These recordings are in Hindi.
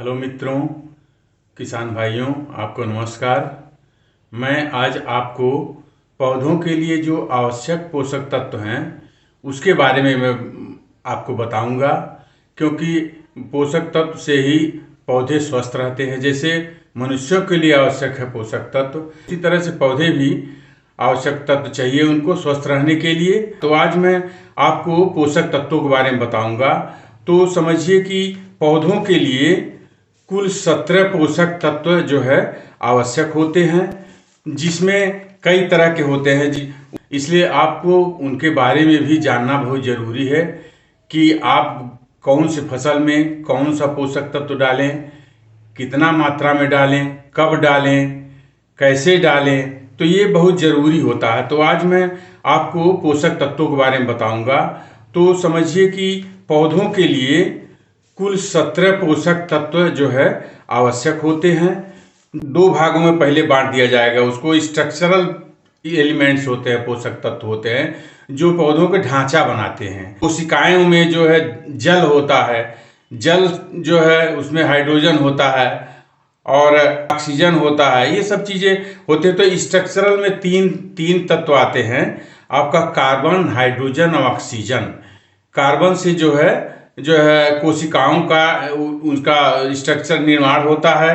हेलो मित्रों, किसान भाइयों, आपको नमस्कार। मैं आज आपको पौधों के लिए जो आवश्यक पोषक तत्व हैं उसके बारे में मैं आपको बताऊंगा, क्योंकि पोषक तत्व से ही पौधे स्वस्थ रहते हैं। जैसे मनुष्यों के लिए आवश्यक है पोषक तत्व, इसी तरह से पौधे भी आवश्यक तत्व चाहिए उनको स्वस्थ रहने के लिए। तो आज मैं आपको पोषक तत्वों के बारे में बताऊंगा। तो समझिए कि पौधों के लिए कुल 17 पोषक तत्व जो है आवश्यक होते हैं, जिसमें कई तरह के होते हैं इसलिए आपको उनके बारे में भी जानना बहुत ज़रूरी है कि आप कौन से फसल में कौन सा पोषक तत्व डालें, कितना मात्रा में डालें, कब डालें, कैसे डालें। तो ये बहुत ज़रूरी होता है। तो आज मैं आपको पोषक तत्वों के बारे में बताऊंगा। तो समझिए कि पौधों के लिए कुल 17 पोषक तत्व जो है आवश्यक होते हैं। दो भागों में पहले बांट दिया जाएगा उसको। स्ट्रक्चरल एलिमेंट्स होते हैं, पोषक तत्व होते हैं जो पौधों के ढांचा बनाते हैं। कोशिकाओं में जो है जल होता है, जल जो है उसमें हाइड्रोजन होता है और ऑक्सीजन होता है, ये सब चीज़ें होते हैं। तो स्ट्रक्चरल में तीन तत्व आते हैं आपका, कार्बन, हाइड्रोजन और ऑक्सीजन। कार्बन से जो है कोशिकाओं का उनका स्ट्रक्चर निर्माण होता है,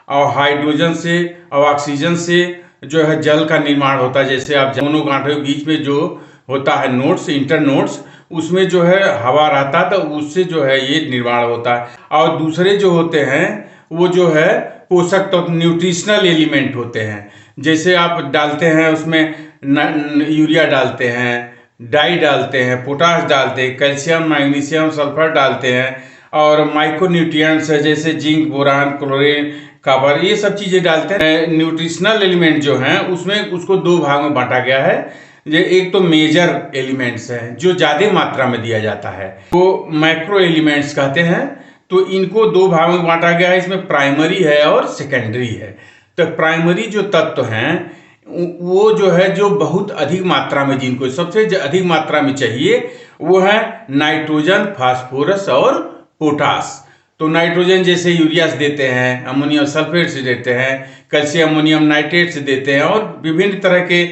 और हाइड्रोजन से और ऑक्सीजन से जो है जल का निर्माण होता है। जैसे आप दोनों गांठों के बीच में जो होता है नोड्स, इंटर नोड्स, उसमें जो है हवा रहता है, तो उससे जो है ये निर्माण होता है। और दूसरे जो होते हैं वो जो है पोषक तत्व, न्यूट्रिशनल एलिमेंट होते हैं। जैसे आप डालते हैं उसमें यूरिया डालते हैं, डाई डालते हैं, पोटाश डालते हैं, कैल्शियम, मैग्नीशियम, सल्फर डालते हैं, और माइक्रो न्यूट्रिएंट्स है जैसे जिंक, बोरान, क्लोरीन, कॉपर, ये सब चीज़ें डालते हैं। न्यूट्रिशनल एलिमेंट जो हैं उसमें उसको दो भाग में बांटा गया है। ये एक तो मेजर एलिमेंट्स हैं जो ज़्यादा मात्रा में दिया जाता है, वो माइक्रो एलिमेंट्स कहते हैं। तो इनको दो भागों में बांटा गया है। इसमें प्राइमरी है और सेकेंडरी है। तो प्राइमरी जो तत्व हैं वो जो है जो बहुत अधिक मात्रा में, जिनको सबसे अधिक मात्रा में चाहिए, वो है नाइट्रोजन, फास्फोरस और पोटास। तो नाइट्रोजन जैसे यूरिया से देते हैं, अमोनियम सल्फेट से देते हैं, कैल्शियम अमोनियम नाइट्रेट से देते हैं, और विभिन्न तरह के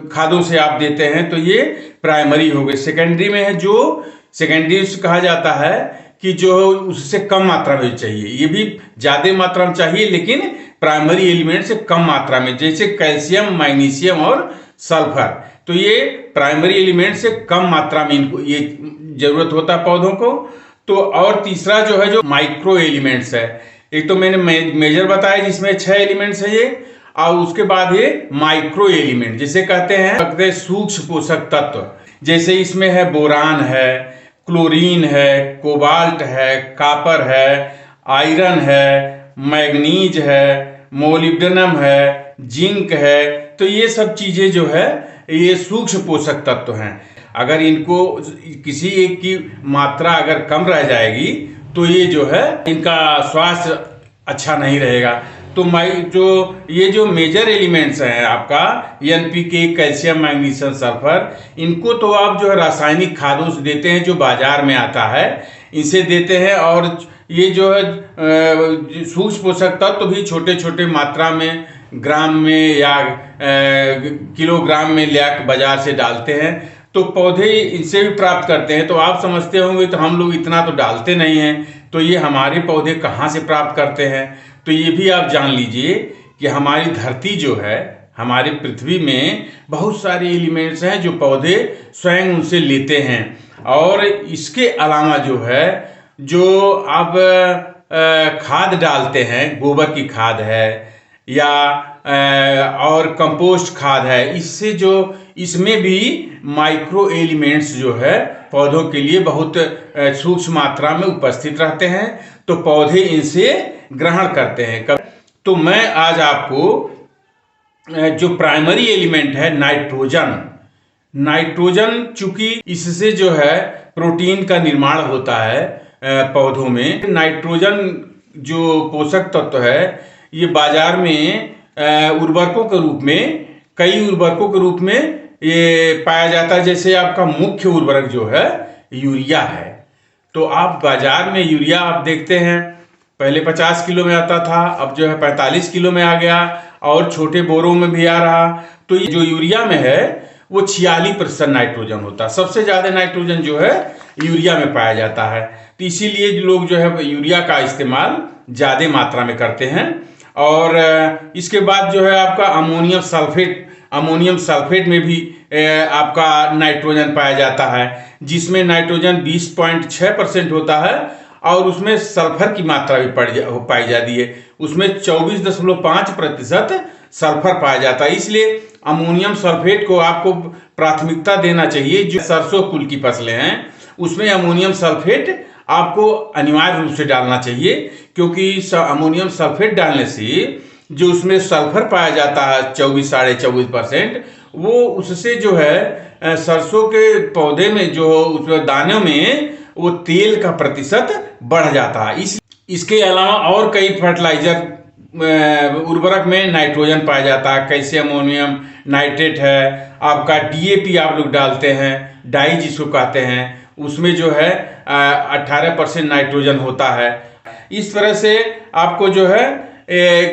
खादों से आप देते हैं। तो ये प्राइमरी हो गए। सेकेंडरी में है जो सेकेंडरी कहा जाता है कि जो उससे कम मात्रा में चाहिए, ये भी ज़्यादा मात्रा में चाहिए लेकिन प्राइमरी एलिमेंट से कम मात्रा में, जैसे कैल्शियम, मैग्नीशियम और सल्फर। तो ये प्राइमरी एलिमेंट से कम मात्रा में इनको ये जरूरत होता है पौधों को। तो और तीसरा जो है जो माइक्रो एलिमेंट्स है, एक तो मैंने मेजर बताया जिसमें 6 एलिमेंट्स है ये, और उसके बाद ये माइक्रो एलिमेंट जिसे कहते हैं सूक्ष्म पोषक तत्व। जैसे इसमें है बोरान है, क्लोरीन है, कोबाल्ट है, कॉपर है, आयरन है, मैग्नीज है, मोलिब्डेनम है, जिंक है। तो ये सब चीज़ें जो है ये सूक्ष्म पोषक तत्व हैं। अगर इनको किसी एक की मात्रा अगर कम रह जाएगी तो ये जो है इनका स्वास्थ्य अच्छा नहीं रहेगा। तो ये जो मेजर एलिमेंट्स हैं आपका NPK, कैल्शियम, मैग्नीशियम, सल्फर, इनको तो आप जो है रासायनिक खादों से देते हैं जो बाजार में आता है, इनसे देते हैं। और ये जो है सूक्ष्म पोषक तत्व भी छोटे छोटे मात्रा में, ग्राम में या किलोग्राम में लाकर बाजार से डालते हैं। तो पौधे इनसे भी प्राप्त करते हैं। तो आप समझते होंगे तो हम लोग इतना तो डालते नहीं हैं, तो ये हमारे पौधे कहाँ से प्राप्त करते हैं। तो ये भी आप जान लीजिए कि हमारी धरती जो है, हमारी पृथ्वी में बहुत सारे एलिमेंट्स हैं जो पौधे स्वयं उनसे लेते हैं। और इसके अलावा जो है जो आप खाद डालते हैं, गोबर की खाद है या और कंपोस्ट खाद है, इससे जो इसमें भी माइक्रो एलिमेंट्स जो है पौधों के लिए बहुत सूक्ष्म मात्रा में उपस्थित रहते हैं। तो पौधे इनसे ग्रहण करते हैं। तो मैं आज आपको जो प्राइमरी एलिमेंट है नाइट्रोजन, चूंकि इससे जो है प्रोटीन का निर्माण होता है पौधों में। नाइट्रोजन जो पोषक तत्व है ये बाजार में उर्वरकों के रूप में, कई उर्वरकों के रूप में ये पाया जाता है। जैसे आपका मुख्य उर्वरक जो है यूरिया है। तो आप बाजार में यूरिया आप देखते हैं पहले 50 किलो में आता था, अब जो है 45 किलो में आ गया, और छोटे बोरों में भी आ रहा। तो ये जो यूरिया में है वो 46% नाइट्रोजन होता है। सबसे ज़्यादा नाइट्रोजन जो है यूरिया में पाया जाता है। तो इसीलिए लोग जो है यूरिया का इस्तेमाल ज़्यादा मात्रा में करते हैं। और इसके बाद जो है आपका अमोनियम सल्फेट में भी आपका नाइट्रोजन पाया जाता है, जिसमें नाइट्रोजन 20.6% होता है, और उसमें सल्फर की मात्रा भी पाई जाती है। उसमें 24.5% सल्फर पाया जाता है। इसलिए अमोनियम सल्फेट को आपको प्राथमिकता देना चाहिए। जो सरसों कुल की फसलें हैं उसमें अमोनियम सल्फेट आपको अनिवार्य रूप से डालना चाहिए, क्योंकि अमोनियम सल्फेट डालने से जो उसमें सल्फर पाया जाता है 24-24.5%, वो उससे जो है सरसों के पौधे में जो उसमें दानों में वो तेल का प्रतिशत बढ़ जाता है। इसके अलावा और कई फर्टिलाइजर उर्वरक में नाइट्रोजन पाया जाता है। कैल्शियम अमोनियम नाइट्रेट है, आपका डीएपी आप लोग डालते हैं, डाई जिसको कहते हैं, उसमें जो है 18% नाइट्रोजन होता है। इस तरह से आपको जो है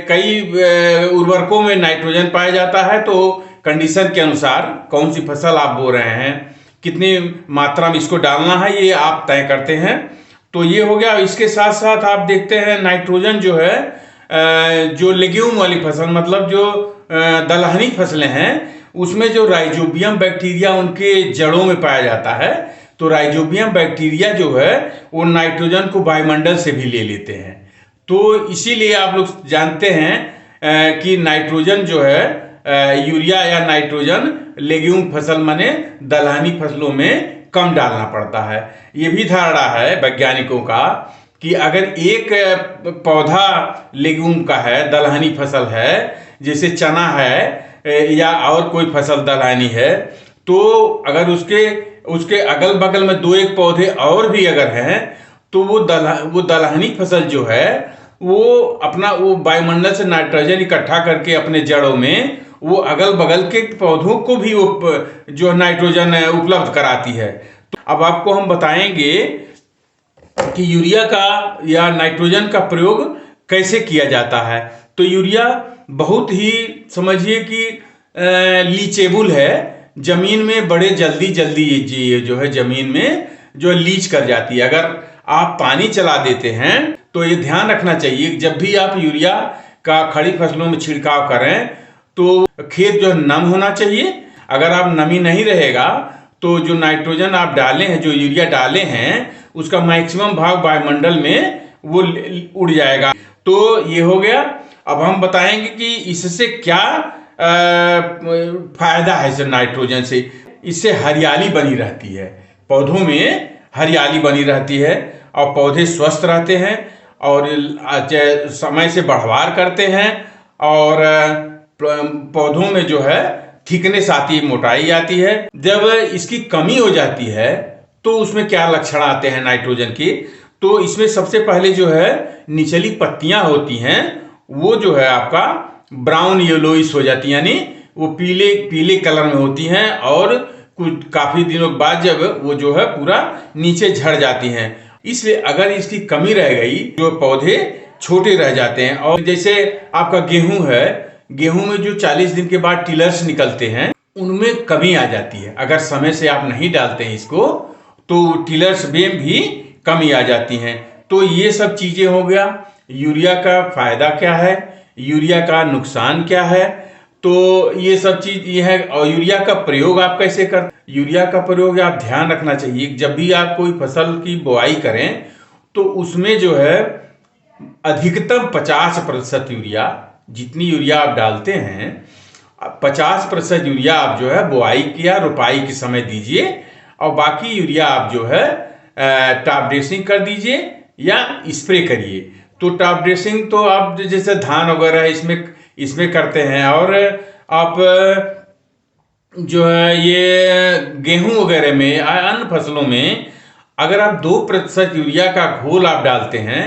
कई उर्वरकों में नाइट्रोजन पाया जाता है। तो कंडीशन के अनुसार कौन सी फसल आप बो रहे हैं, कितनी मात्रा में इसको डालना है, ये आप तय करते हैं। तो ये हो गया। इसके साथ साथ आप देखते हैं नाइट्रोजन जो है जो लेग्यूम वाली फसल, मतलब जो दलहनी फसलें हैं, उसमें जो राइजोबियम बैक्टीरिया उनके जड़ों में पाया जाता है। तो राइजोबियम बैक्टीरिया जो है वो नाइट्रोजन को वायुमंडल से भी ले लेते हैं। तो इसीलिए आप लोग जानते हैं कि नाइट्रोजन जो है यूरिया या नाइट्रोजन लेग्यूम फसल माने दलहनी फसलों में कम डालना पड़ता है। ये भी धारणा है वैज्ञानिकों का कि अगर एक पौधा लेग्यूम का है, दलहनी फसल है, जैसे चना है या और कोई फसल दलहनी है, तो अगर उसके अगल बगल में 2-1 पौधे और भी अगर हैं, तो वो दलहनी फसल जो है वो अपना वो वायुमंडल से नाइट्रोजन इकट्ठा करके अपने जड़ों में वो अगल बगल के पौधों को भी वो जो नाइट्रोजन उपलब्ध कराती है। तो अब आपको हम बताएंगे कि यूरिया का या नाइट्रोजन का प्रयोग कैसे किया जाता है। तो यूरिया बहुत ही समझिए कि लीचेबल है, जमीन में बड़े जल्दी ये जो है जमीन में जो लीच कर जाती है। अगर आप पानी चला देते हैं तो ये ध्यान रखना चाहिए, जब भी आप यूरिया का खड़ी फसलों में छिड़काव करें तो खेत जो नम होना चाहिए। अगर आप नमी नहीं रहेगा तो जो नाइट्रोजन आप डाले हैं, जो यूरिया डाले हैं, उसका मैक्सिमम भाग वायुमंडल में वो उड़ जाएगा। तो ये हो गया। अब हम बताएंगे कि इससे क्या फायदा है। इसे नाइट्रोजन से इससे हरियाली बनी रहती है, पौधों में हरियाली बनी रहती है, और पौधे स्वस्थ रहते हैं, और समय से बढ़वार करते हैं, और पौधों में जो है थिकनेस आती है, मोटाई आती है। जब इसकी कमी हो जाती है तो उसमें क्या लक्षण आते हैं नाइट्रोजन के। तो इसमें सबसे पहले जो है निचली पत्तियां होती हैं वो जो है आपका ब्राउन येलोइश हो जाती है, यानी वो पीले कलर में होती हैं, और कुछ काफी दिनों बाद जब वो जो है पूरा नीचे झड़ जाती हैं। इसलिए अगर इसकी कमी रह गई, जो पौधे छोटे रह जाते हैं। और जैसे आपका गेहूं है, गेहूं में जो 40 दिन के बाद टिलर्स निकलते हैं, उनमें कमी आ जाती है। अगर समय से आप नहीं डालते हैं इसको तो टिलर्स में भी कमी आ जाती हैं। तो ये सब चीजें हो गया। यूरिया का फायदा क्या है, यूरिया का नुकसान क्या है, तो ये सब चीज ये है। और यूरिया का प्रयोग आप कैसे कर, यूरिया का प्रयोग आप ध्यान रखना चाहिए, जब भी आप कोई फसल की बुआई करें तो उसमें जो है अधिकतम 50% यूरिया, जितनी यूरिया आप डालते हैं 50% यूरिया आप जो है बुआई की या रुपाई के समय दीजिए, और बाकी यूरिया आप जो है टॉप ड्रेसिंग कर दीजिए या स्प्रे करिए। तो टॉप ड्रेसिंग तो आप जैसे धान वगैरह इसमें करते हैं, और आप जो है ये गेहूं वगैरह में, अन्य फसलों में अगर आप 2% यूरिया का घोल आप डालते हैं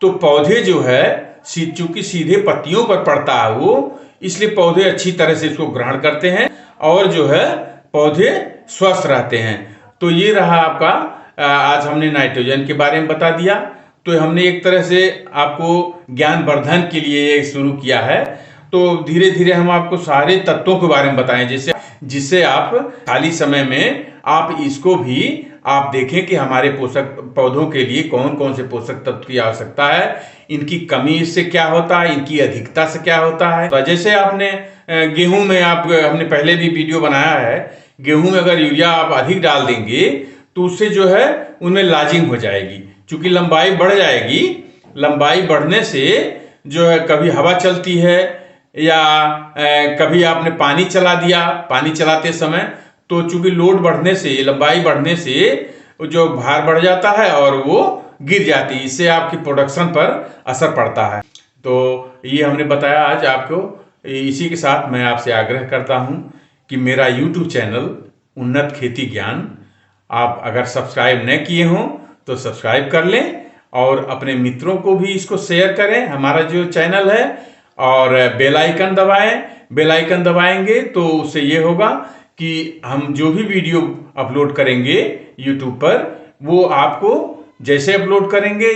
तो पौधे जो है चूंकि सीधे पत्तियों पर पड़ता है वो, इसलिए पौधे अच्छी तरह से इसको ग्रहण करते हैं, और जो है पौधे स्वस्थ रहते हैं। तो ये रहा आपका, आज हमने नाइट्रोजन के बारे में बता दिया। तो हमने एक तरह से आपको ज्ञानवर्धन के लिए ये शुरू किया है। तो धीरे धीरे हम आपको सारे तत्वों के बारे में बताएं, जिससे आप खाली समय में आप इसको भी आप देखें कि हमारे पोषक पौधों के लिए कौन कौन से पोषक तत्व की आवश्यकता है, इनकी कमी से क्या होता है, इनकी अधिकता से क्या होता है। तो जैसे आपने गेहूं में हमने पहले भी वीडियो बनाया है, गेहूं में अगर यूरिया आप अधिक डाल देंगे तो उससे जो है उनमें लाजिंग हो जाएगी, चूंकि लंबाई बढ़ जाएगी। लंबाई बढ़ने से जो है कभी हवा चलती है या कभी आपने पानी चला दिया, पानी चलाते समय तो चूंकि लोड बढ़ने से, लंबाई बढ़ने से जो भार बढ़ जाता है और वो गिर जाती है, इससे आपकी प्रोडक्शन पर असर पड़ता है। तो ये हमने बताया आज आपको। इसी के साथ मैं आपसे आग्रह करता हूँ कि मेरा YouTube चैनल उन्नत खेती ज्ञान आप अगर सब्सक्राइब न किए हों तो सब्सक्राइब कर लें और अपने मित्रों को भी इसको शेयर करें, हमारा जो चैनल है, और बेल आइकन दबाएं। बेल आइकन दबाएंगे तो उससे ये होगा कि हम जो भी वीडियो अपलोड करेंगे YouTube पर, वो आपको जैसे अपलोड करेंगे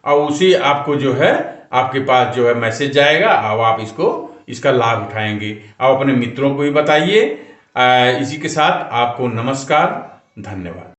और उसी आपको जो है आपके पास जो है मैसेज जाएगा और आप इसका लाभ उठाएंगे। आप अपने मित्रों को भी बताइए। इसी के साथ आपको नमस्कार, धन्यवाद।